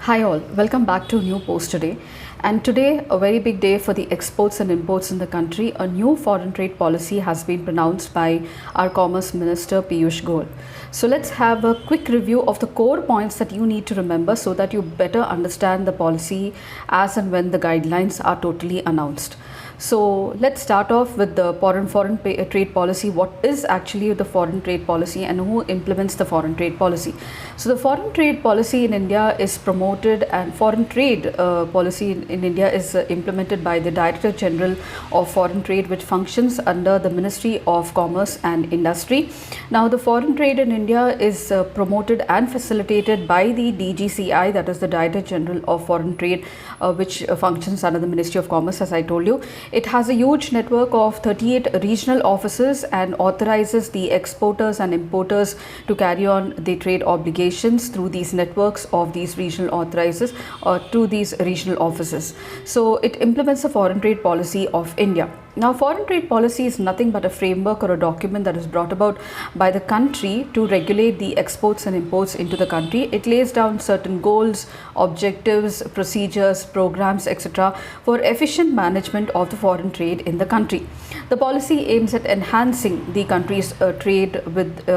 Hi all, welcome back to a new post today. And today, a very big day for the exports and imports in the country. A new foreign trade policy has been pronounced by our Commerce Minister Piyush Goyal. So let's have a quick review of the core points that you need to remember so that you better understand the policy as and when the guidelines are totally announced. So let's start off with the foreign trade policy. What is actually the foreign trade policy and who implements the foreign trade policy? So the foreign trade policy in India is promoted, and foreign trade policy in India is implemented by the Director General of Foreign Trade, which functions under the Ministry of Commerce and Industry. Now the foreign trade in India is promoted and facilitated by the DGCI, that is the Director General of Foreign Trade, which functions under the Ministry of Commerce, as I told you. It has a huge network of 38 regional offices and authorizes the exporters and importers to carry on the trade obligations through these networks of these regional authorizers or to these regional offices. So it implements the foreign trade policy of India. Now, foreign trade policy is nothing but a framework or a document that is brought about by the country to regulate the exports and imports into the country. It lays down certain goals, objectives, procedures, programs, etc. for efficient management of the foreign trade in the country. The policy aims at enhancing the country's trade with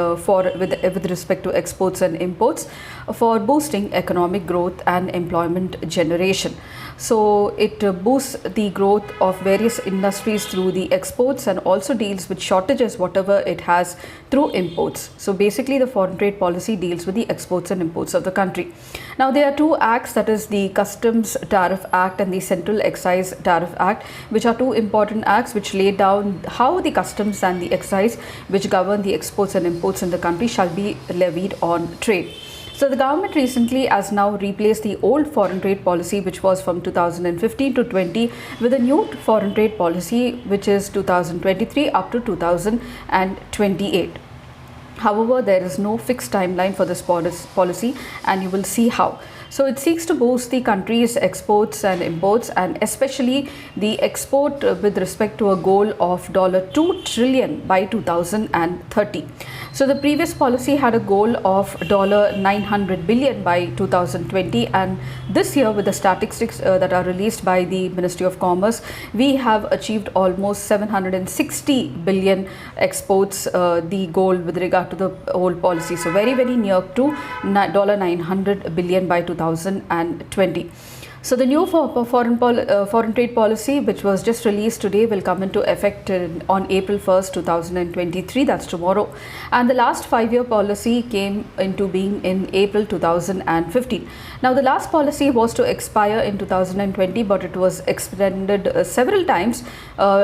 respect to exports and imports for boosting economic growth and employment generation. So it boosts the growth of various industries through the exports and also deals with shortages whatever it has through imports. So basically the foreign trade policy deals with the exports and imports of the country. Now there are two acts, that is the Customs Tariff Act and the Central Excise Tariff Act, which are two important acts which lay down how the customs and the excise which govern the exports and imports in the country shall be levied on trade. So the government recently has now replaced the old foreign trade policy, which was from 2015 to 20, with a new foreign trade policy which is 2023 up to 2028. However, there is no fixed timeline for this policy, and you will see how. So it seeks to boost the country's exports and imports, and especially the export with respect to a goal of $2 trillion by 2030. So the previous policy had a goal of $900 billion by 2020, and this year with the statistics that are released by the Ministry of Commerce, we have achieved almost 760 billion exports, the goal with regard to the whole policy. So very near to $900 billion by 2020. So the new foreign trade policy, which was just released today, will come into effect on April 1st, 2023. That's tomorrow. And the last 5-year policy came into being in April 2015. Now the last policy was to expire in 2020, but it was extended several times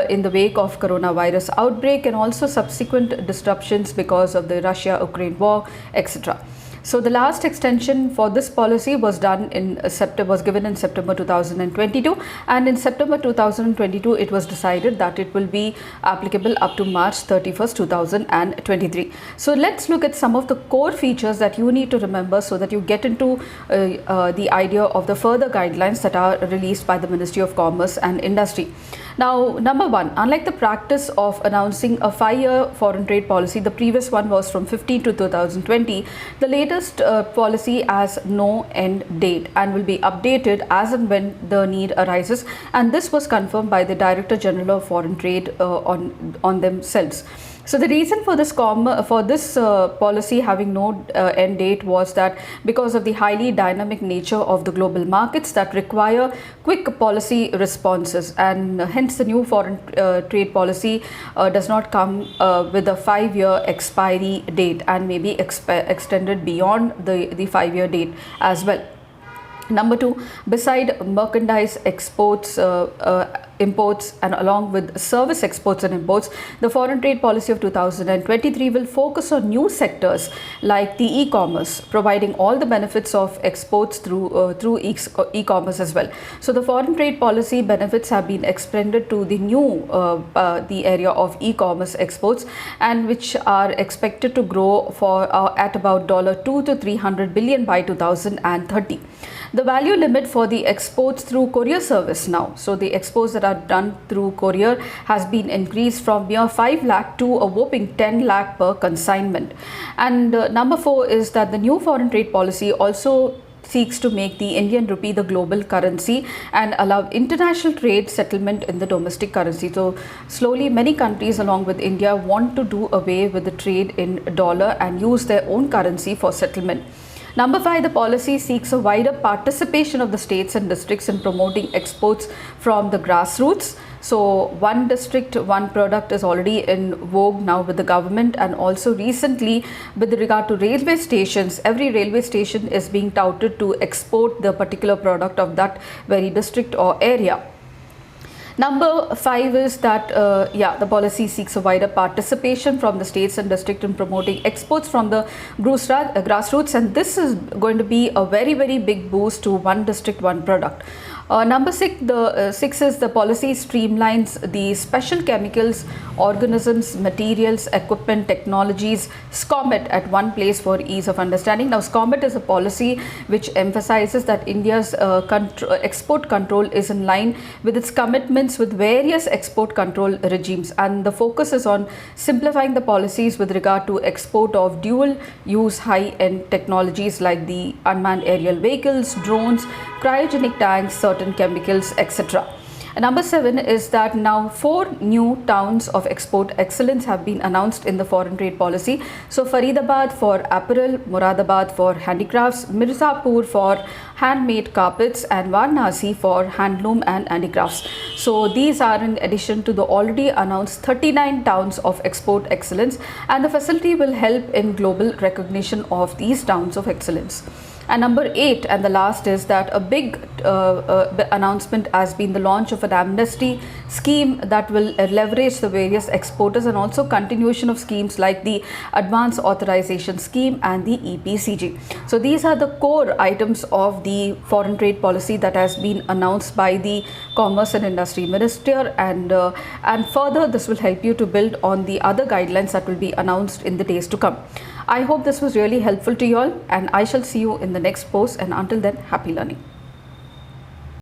in the wake of coronavirus outbreak and also subsequent disruptions because of the Russia-Ukraine war, etc. So the last extension for this policy was given in September 2022, and in September 2022 it was decided that it will be applicable up to March 31st, 2023. So let's look at some of the core features that you need to remember so that you get into the idea of the further guidelines that are released by the Ministry of Commerce and Industry. Now, number one, unlike the practice of announcing a 5-year foreign trade policy, the previous one was from 15 to 2020, the latest policy has no end date and will be updated as and when the need arises, and this was confirmed by the Director General of Foreign Trade on themselves. So the reason for this policy having no end date was that because of the highly dynamic nature of the global markets that require quick policy responses, and hence the new foreign trade policy does not come with a 5-year expiry date and may be extended beyond the 5-year date as well. Number two, beside merchandise exports, imports, and along with service exports and imports, the foreign trade policy of 2023 will focus on new sectors like the e-commerce, providing all the benefits of exports through e-commerce as well. So the foreign trade policy benefits have been extended to the new the area of e-commerce exports, and which are expected to grow at about $200 to $300 billion by 2030. The value limit for the exports through courier service now, so the exports that are done through courier has been increased from mere 5 lakh to a whopping 10 lakh per consignment. And number 4 is that the new foreign trade policy also seeks to make the Indian rupee the global currency and allow international trade settlement in the domestic currency. So slowly many countries along with India want to do away with the trade in dollar and use their own currency for settlement. Number 5, the policy seeks a wider participation of the states and districts in promoting exports from the grassroots. So one district, one product is already in vogue now with the government, and also recently with regard to railway stations, every railway station is being touted to export the particular product of that very district or area. Number 5 is that the policy seeks a wider participation from the states and district in promoting exports from the grassroots, and this is going to be a very, very big boost to one district, one product. Number 6, is the policy streamlines the special chemicals, organisms, materials, equipment, technologies, SCOMET at one place for ease of understanding. Now, SCOMET is a policy which emphasizes that India's export control is in line with its commitments with various export control regimes, and the focus is on simplifying the policies with regard to export of dual use high-end technologies like the unmanned aerial vehicles, drones, cryogenic tanks, certain chemicals, etc. Number 7 is that now 4 new towns of export excellence have been announced in the foreign trade policy. So Faridabad for apparel, Moradabad for handicrafts, Mirzapur for handmade carpets, and Varanasi for handloom and handicrafts. So these are in addition to the already announced 39 towns of export excellence, and the facility will help in global recognition of these towns of excellence. And number 8 and the last is that a big announcement has been the launch of an amnesty scheme that will leverage the various exporters, and also continuation of schemes like the Advance Authorization Scheme and the EPCG. So these are the core items of the foreign trade policy that has been announced by the Commerce and Industry Minister, and further this will help you to build on the other guidelines that will be announced in the days to come. I hope this was really helpful to you all, and I shall see you in the next post, and until then, happy learning.